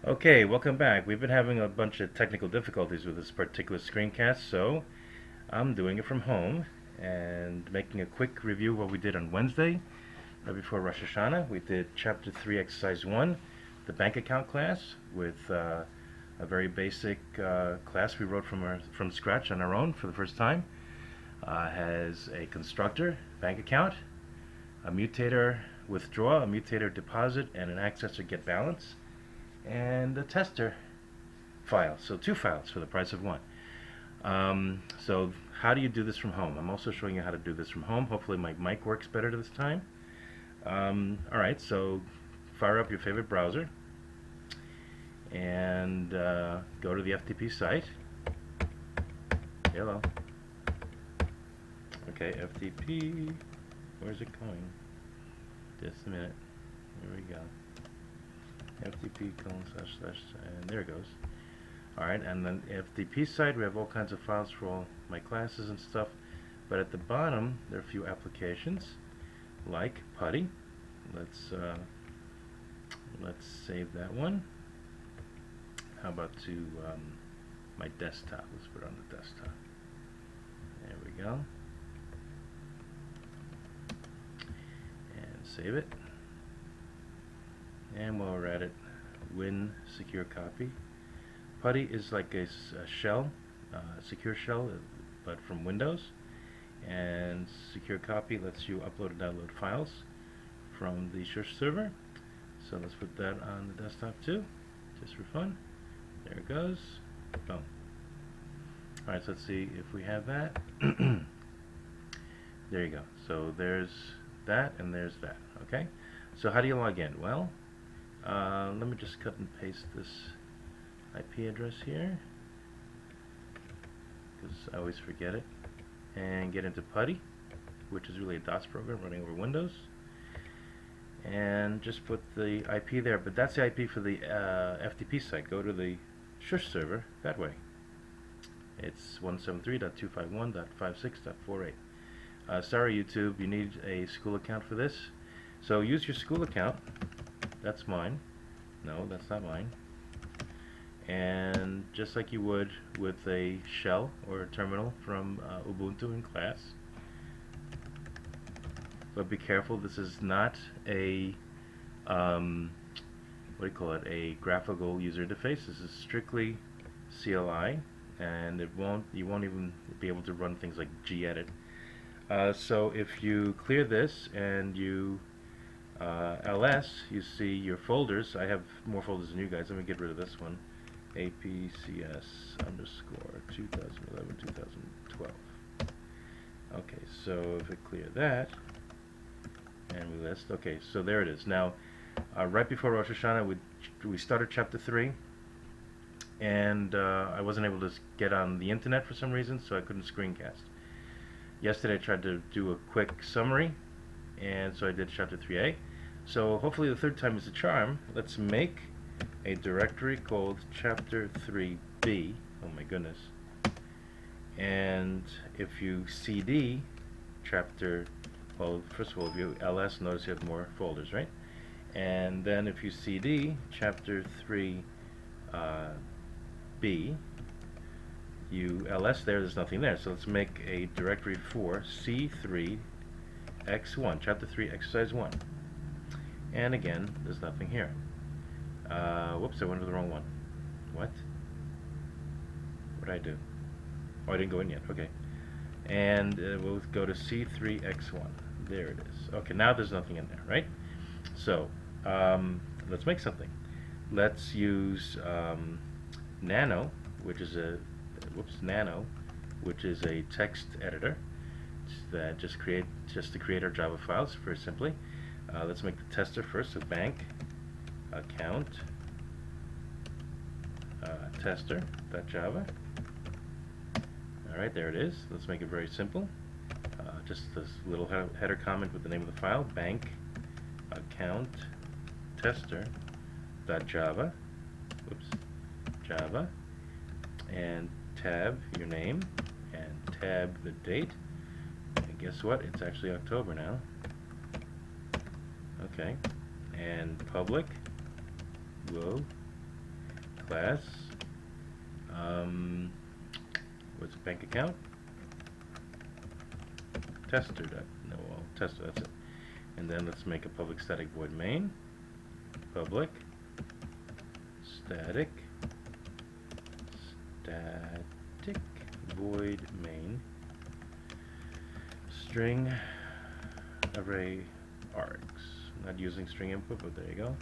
Okay, welcome back. We've been having a bunch of technical difficulties with this particular screencast, so I'm doing it from home and making a quick review of what we did on Wednesday, right before Rosh Hashanah. We did Chapter 3, Exercise 1, the bank account class, with a very basic class we wrote from scratch on our own for the first time. Has a constructor, bank account, a mutator withdraw, a mutator deposit, and an accessor getBalance, and a tester file. So two files for the price of one. So how do you do this from home? I'm also showing you how to do this from home. Hopefully my mic works better this time. Alright, so fire up your favorite browser and go to the FTP site. Hello. Okay, FTP. Where's it going? Just a minute. Here we go. FTP : and there it goes. Alright, and then FTP site, we have all kinds of files for all my classes and stuff. But at the bottom, there are a few applications like Putty. Let's save that one. How about to my desktop? Let's put it on the desktop. There we go. And save it. And while we're at it, Win secure copy. Putty is like a shell, secure shell, but from Windows. And secure copy lets you upload and download files from the Shush server. So let's put that on the desktop too, just for fun. There it goes. Boom. Alright, so let's see if we have that. There you go. So there's that and there's that. Okay? So how do you log in? Well, let me just cut and paste this IP address here, because I always forget it, and get into Putty, which is really a DOS program running over Windows, and just put the IP there. But that's the IP for the FTP site. Go to the Shush server that way. It's 173.251.56.48. Sorry YouTube, you need a school account for this. So use your school account. That's mine. No, that's not mine. And just like you would with a shell or a terminal from Ubuntu in class. But be careful, this is not a what do you call it? A graphical user interface. This is strictly CLI, and you won't even be able to run things like gedit. So if you clear this and you ls, you see your folders. I have more folders than you guys. Let me get rid of this one. APCS underscore 2011 2012. Okay, so if we clear that and we list, okay, so there it is. Now, right before Rosh Hashanah, we started chapter 3, and I wasn't able to get on the internet for some reason, so I couldn't screencast. Yesterday I tried to do a quick summary, and so I did chapter 3A. So hopefully the third time is a charm. Let's make a directory called chapter 3B. Oh my goodness. And if you cd chapter, well, first of all, if you ls, notice you have more folders, right? And then if you cd chapter 3B, you ls there's nothing there. So let's make a directory for C3X1, chapter 3, exercise 1. And again, there's nothing here. Whoops, I went to the wrong one. What? What did I do? Oh, I didn't go in yet. Okay. And we'll go to C3X1. There it is. Okay, now there's nothing in there, right? So, let's make something. Let's use Nano, which is a Nano, which is a text editor that just to create our Java files very simply. Let's make the tester first. So BankAccount tester.java. Alright, there it is. Let's make it very simple. Just this little header comment with the name of the file, BankAccountTester.java. Whoops, Java. And tab your name, and tab the date. And guess what? It's actually October now. Okay. And public, whoa, class, what's it, bank account? Tester, no, well, tester, that's it. And then let's make a public static void main, public static void main string array args. Not using string input, but there you go.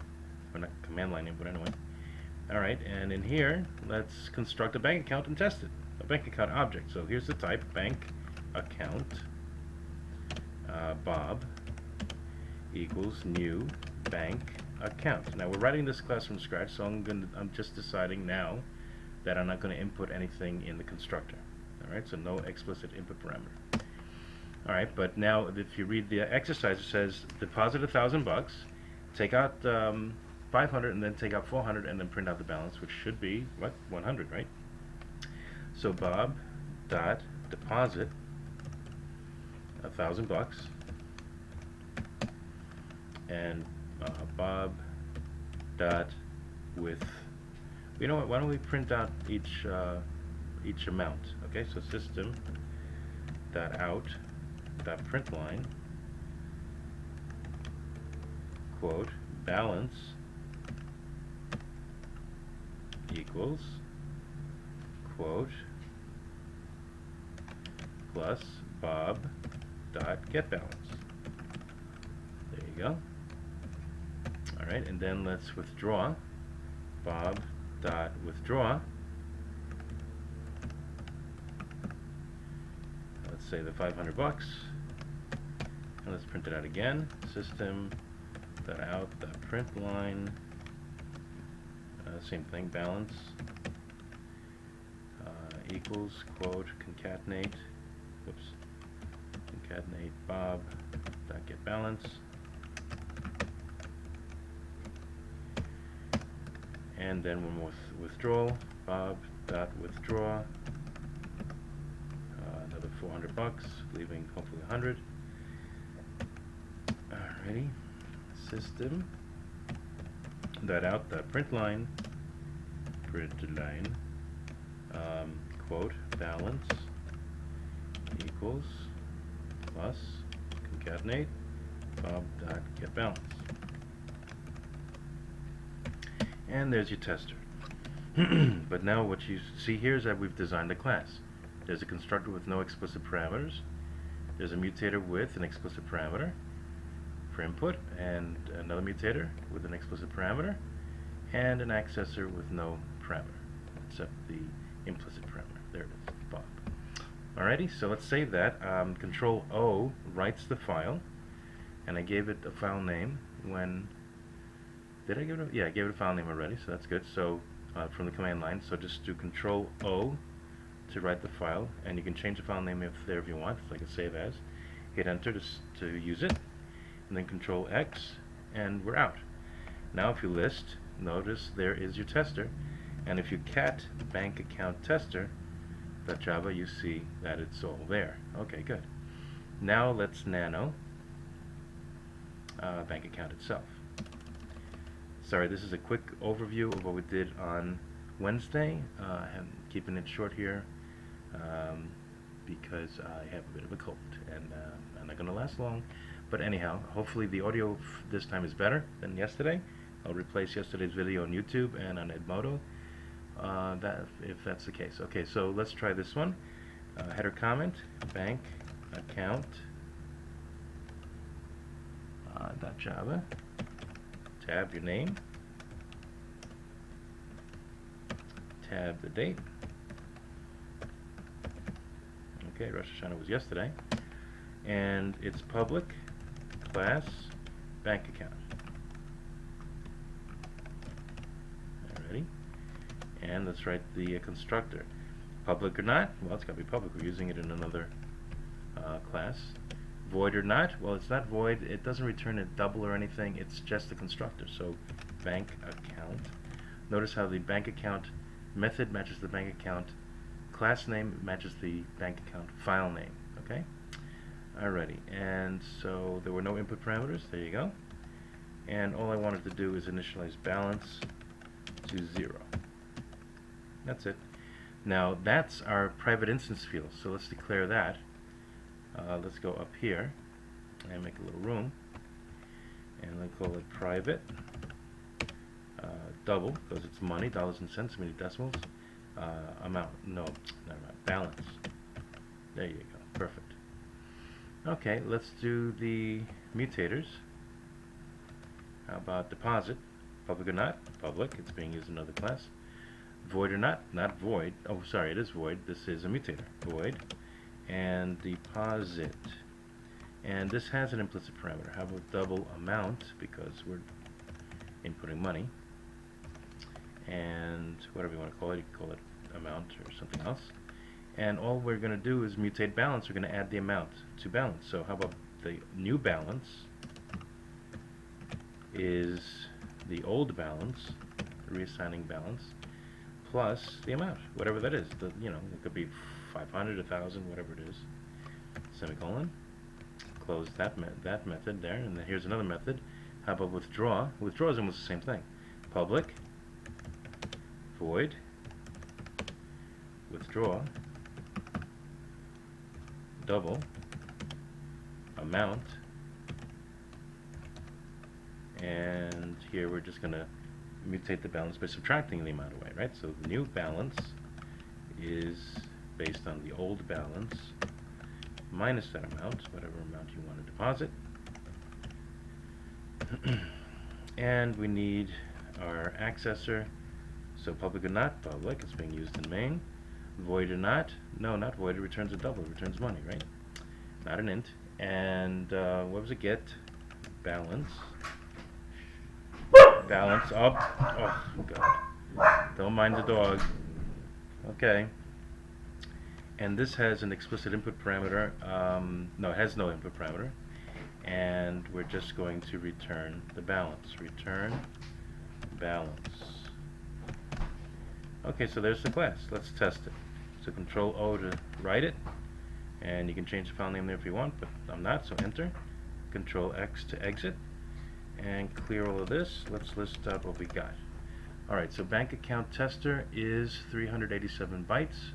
Or not command line input anyway. Alright, and in here, let's construct a bank account and test it. A bank account object. So here's the type, bank account Bob equals new bank account. Now we're writing this class from scratch, so I'm just deciding now that I'm not going to input anything in the constructor. Alright, so no explicit input parameter. Alright, but now if you read the exercise, it says deposit $1,000, take out 500, and then take out 400, and then print out the balance, which should be what, 100, right? So Bob dot deposit $1,000, and Bob dot with, you know what? Why don't we print out each amount? Okay, so system dot out dot print line quote balance equals quote plus Bob dot getBalance. There you go. Alright, and then let's withdraw Bob dot withdraw, let's say the $500, and let's print it out again. System dot out dot print line, same thing, balance equals quote concatenate, whoops, concatenate Bob dot get balance, and then one more withdrawal, Bob dot withdraw, another $400, leaving hopefully 100. Alrighty, system dot out dot print line quote balance equals plus concatenate Bob dot get balance, and there's your tester. But now what you see here is that we've designed a class. There's a constructor with no explicit parameters, there's a mutator with an explicit parameter for input, and another mutator with an explicit parameter, and an accessor with no parameter except the implicit parameter. There it is, Bob. Alrighty, so let's save that. Control O writes the file, and I gave it a file name when, did I give it a, yeah, I gave it a file name already, so that's good. So from the command line, so just do Control O to write the file, and you can change the file name if you want, like a save as. Hit enter to use it, and then Control X, and we're out. Now if you list, notice there is your tester, and if you cat BankAccountTester.java, you see that it's all there. Okay, good. Now let's nano bank account itself. Sorry, this is a quick overview of what we did on Wednesday. I'm keeping it short here because I have a bit of a cold, and I'm not going to last long. But anyhow, hopefully the audio this time is better than yesterday. I'll replace yesterday's video on YouTube and on Edmodo, if that's the case. Okay, so let's try this one. Header comment, bank account .java, tab your name, tab the date. Okay, Rosh Hashanah was yesterday, and it's public class bank account. Alrighty, and let's write the constructor. Public or not? Well, it's got to be public. We're using it in another class. Void or not? Well, it's not void. It doesn't return a double or anything. It's just a constructor. So bank account. Notice how the bank account method matches the bank account class name, matches the bank account file name. Okay? Alrighty, and so there were no input parameters. There you go. And all I wanted to do is initialize balance to 0. That's it. Now that's our private instance field, so let's declare that. Let's go up here and make a little room, and let's call it private double, because it's money, dollars and cents, many decimals. Amount, no, not amount, balance. There you go, perfect. Okay, let's do the mutators. How about deposit? Public or not? Public. It's being used in another class. Void or not? Not void. Oh, sorry, it is void. This is a mutator. Void. And deposit. And this has an implicit parameter. How about double amount? Because we're inputting money. And whatever you want to call it, you can call it amount or something else. And all we're going to do is mutate balance. We're going to add the amount to balance. So how about the new balance is the old balance, reassigning balance, plus the amount, whatever that is. The, you know, it could be 500, 1,000, whatever it is. Semicolon. Close that method there, and then here's another method. How about withdraw? Withdraw is almost the same thing. Public void withdraw double amount, and here we're just going to mutate the balance by subtracting the amount away, right? So the new balance is based on the old balance minus that amount, whatever amount you want to deposit. And we need our accessor. So public or not? Public. It's being used in main. Void or not? No, not void. It returns a double. It returns money, right? Not an int. And what was it? Get balance. Balance up. Oh God! Don't mind the dog. Okay. And this has an explicit input parameter. No, it has no input parameter. And we're just going to return the balance. Return balance. Okay, so there's the class. Let's test it. So Control O to write it, and you can change the file name there if you want, but I'm not, so enter. Control X to exit, and clear all of this. Let's list out what we got. Alright, so BankAccountTester is 387 bytes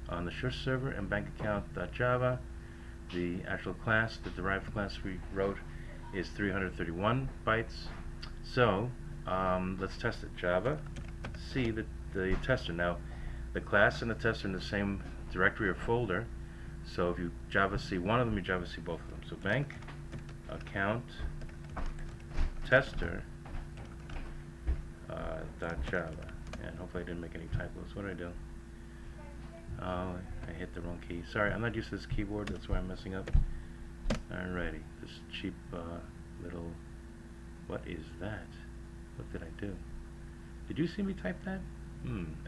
on the Shush server, and BankAccount.java, the actual class, the derived class we wrote, is 331 bytes. So let's test it. Java C, the tester. Now the class and the tester in the same directory or folder, so if you Java C one of them, you Java C both of them. So BankAccountTester .java, and hopefully I didn't make any typos. What did I do? Oh, I hit the wrong key. Sorry, I'm not used to this keyboard, that's why I'm messing up. Alrighty, this cheap little, what is that? What did I do? Did you see me type that?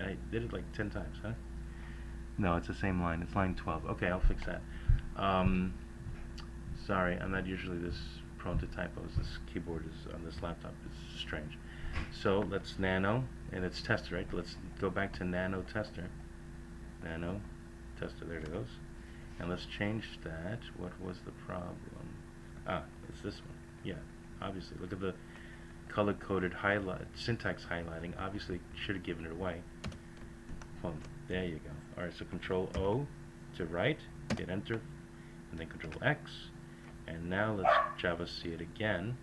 I did it like 10 times, huh? No, it's the same line. It's line 12. Okay, I'll fix that. Sorry, I'm not usually this prone to typos. This keyboard is on this laptop. It's strange. So let's nano, and it's tester, right? Let's go back to nano tester. Nano tester, there it goes. And let's change that. What was the problem? Ah, it's this one. Yeah, obviously. Look at the color-coded highlight, syntax highlighting. Obviously, should have given it away. Well, there you go. Alright, so Control O to write, hit enter, and then Control X. And now let's Java C it again.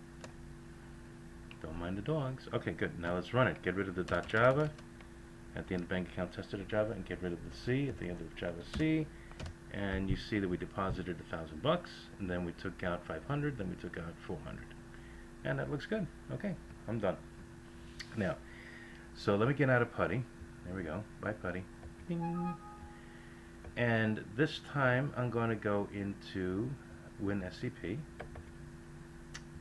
Don't mind the dogs. Okay, good. Now let's run it. Get rid of the .java at the end of BankAccountTester.java, and get rid of the C at the end of Java C. And you see that we deposited $1,000, and then we took out 500, then we took out 400. And that looks good. Okay, I'm done. Now, so let me get out of Putty. There we go. Bye, Putty. Ding. And this time I'm going to go into WinSCP.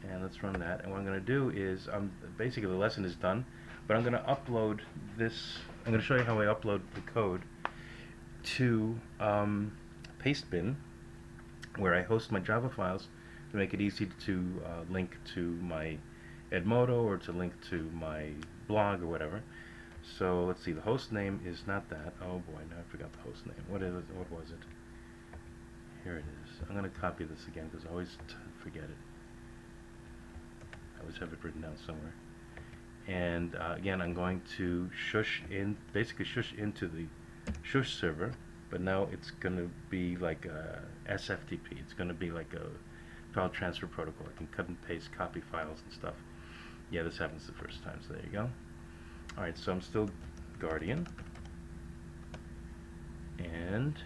And let's run that. And what I'm going to do is, basically the lesson is done, but I'm going to upload this. I'm going to show you how I upload the code to Pastebin, where I host my Java files to make it easy to link to my Edmodo or to link to my blog or whatever. So let's see, the host name is not that. Oh boy, now I forgot the host name. What is it? What was it? Here it is. I'm going to copy this again because I always forget it. I always have it written down somewhere. And again, I'm going to basically shush into the shush server, but now it's going to be like a SFTP. It's going to be like a file transfer protocol. I can cut and paste, copy files and stuff. Yeah, this happens the first time, so there you go. Alright, so I'm still Guardian. And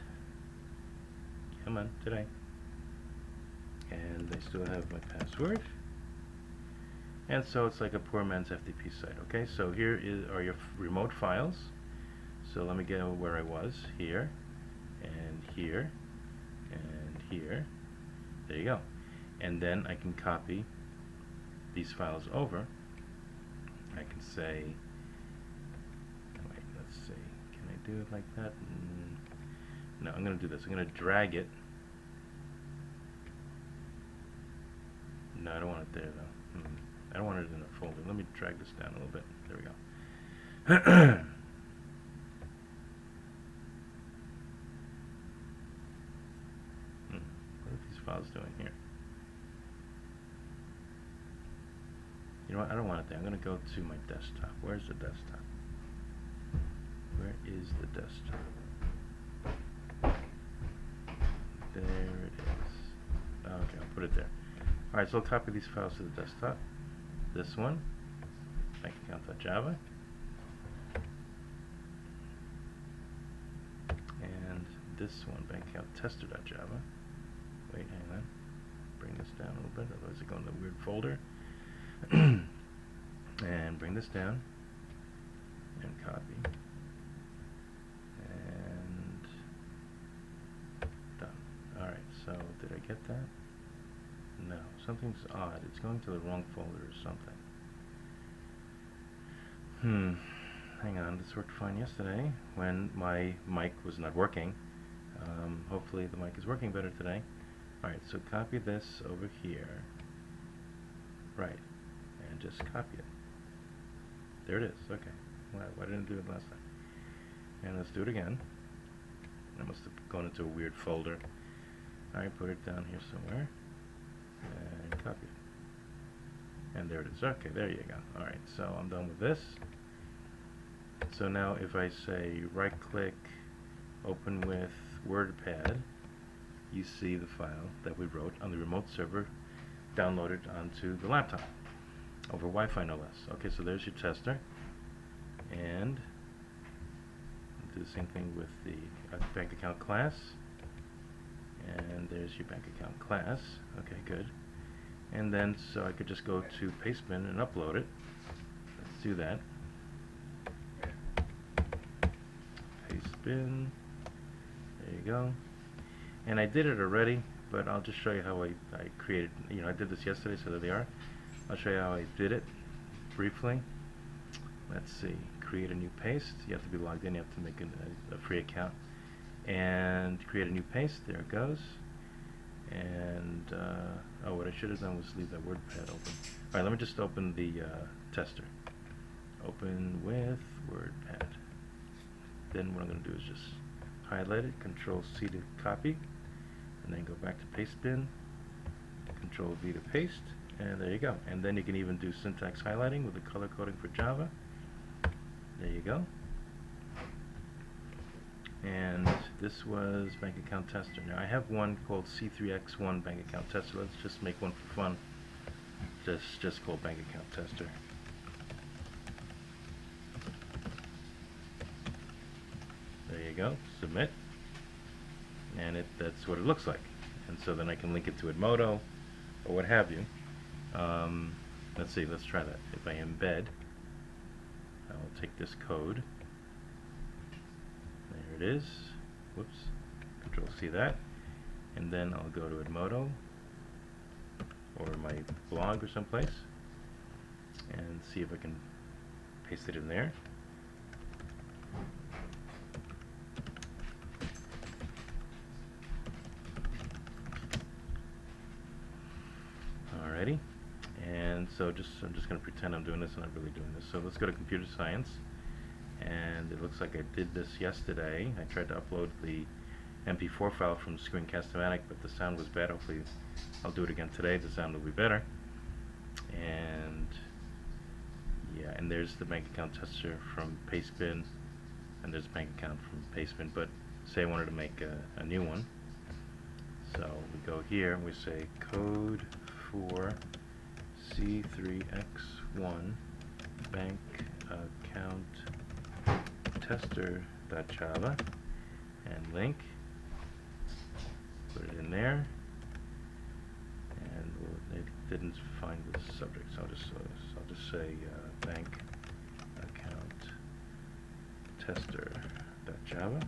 come on, today. And I still have my password. And so it's like a poor man's FTP site. Okay, so here are your remote files. So let me get where I was. Here, and here, and here. There you go. And then I can copy these files over. I can say, wait, let's see. Can I do it like that? No, I'm going to do this. I'm going to drag it. No, I don't want it there, though. I don't want it in a folder. Let me drag this down a little bit. There we go. What are these files doing here? You know what? I don't want it there. I'm going to go to my desktop. Where's the desktop? Where is the desktop? There it is. Okay, I'll put it there. Alright, so I'll copy these files to the desktop. This one, BankAccount.java, and this one, BankAccountTester.java. Wait, hang on. Bring this down a little bit, otherwise it goes in a weird folder. And bring this down, and copy, and done. Alright, so did I get that? No, something's odd. It's going to the wrong folder or something. Hang on, this worked fine yesterday when my mic was not working. Hopefully the mic is working better today. Alright, so copy this over here. Right, and just copy it. There it is, okay. Why didn't I do it last time? And let's do it again. I must have gone into a weird folder. Alright, put it down here somewhere. And copy it. And there it is. Okay, there you go. Alright, so I'm done with this. So now if I say right click, open with WordPad, you see the file that we wrote on the remote server downloaded onto the laptop over Wi-Fi no less. Okay, so there's your tester. And do the same thing with the bank account class. And there's your bank account class. Okay, good. And then so I could just go to Pastebin and upload it. Let's do that. Pastebin. There you go. And I did it already, but I'll just show you how I created. You know, I did this yesterday, so there they are. I'll show you how I did it briefly. Let's see. Create a new paste. You have to be logged in. You have to make a free account. And create a new paste. There it goes. And oh, what I should have done was leave that WordPad open. All right, let me just open the tester. Open with WordPad. Then what I'm going to do is just highlight it, Control C to copy, and then go back to Pastebin, Control V to paste, and there you go. And then you can even do syntax highlighting with the color coding for Java. There you go. And this was BankAccountTester. Now I have one called C3X1 BankAccountTester. Let's just make one for fun. Just called BankAccountTester. There you go. Submit. And that's what it looks like. And so then I can link it to Edmodo or what have you. Let's see. Let's try that. If I embed, I'll take this code. There it is. Whoops. Control C that. And then I'll go to Edmodo or my blog or someplace and see if I can paste it in there. Alrighty. And so I'm just going to pretend I'm doing this and I'm really doing this. So let's go to computer science. And it looks like I did this yesterday. I tried to upload the MP4 file from Screencast-O-Matic, but the sound was bad. Hopefully I'll do it again today. The sound will be better. And yeah, yeah, and there's the bank account tester from Pastebin, and there's bank account from Pastebin. But say I wanted to make a new one, so we go here and we say code for C3X1 bank account tester.java and link. Put it in there, and it didn't find the subject, so I'll just say bank account tester.java,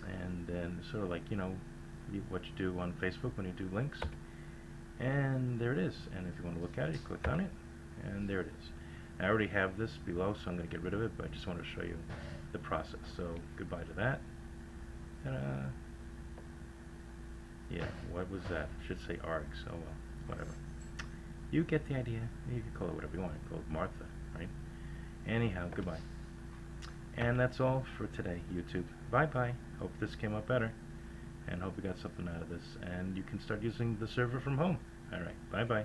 and then sort of like, you know, what you do on Facebook when you do links, and there it is. And if you want to look at it, you click on it, and there it is. I already have this below, so I'm going to get rid of it, but I just wanted to show you the process. So goodbye to that. And yeah, what was that? Should say args. Oh well, whatever. You get the idea. You can call it whatever you want. You call it Martha, right? Anyhow, goodbye. And that's all for today, YouTube. Bye-bye. Hope this came out better, and hope you got something out of this, and you can start using the server from home. Alright, bye-bye.